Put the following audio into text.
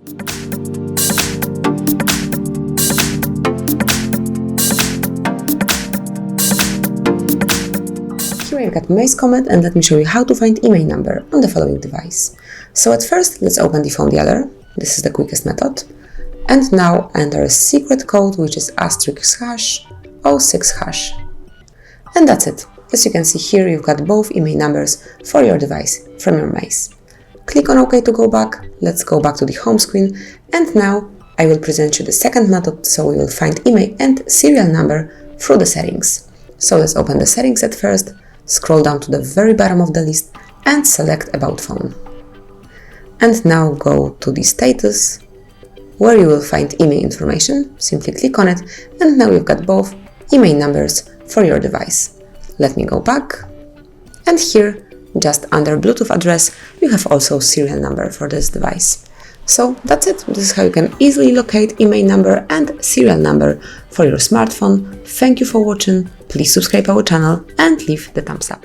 Here I've got Maze Comet, and let me show you how to find IMEI number on the following device. So at first, let's open the phone dialer. This is the quickest method. And now enter a secret code, which is *#06#. And that's it. As you can see here, you've got both IMEI numbers for your device from your Maze. Click on OK to go back. Let's go back to the home screen. And now I will present you the second method, so we will find IMEI and serial number through the settings. So let's open the settings at first, scroll down to the very bottom of the list and select About Phone. And now go to the status, where you will find IMEI information. Simply click on it, and now you've got both IMEI numbers for your device. Let me go back, and here, just under Bluetooth address, you have also serial number for this device. So that's it. This is how you can easily locate IMEI number and serial number for your smartphone. Thank you for watching. Please subscribe our channel and leave the thumbs up.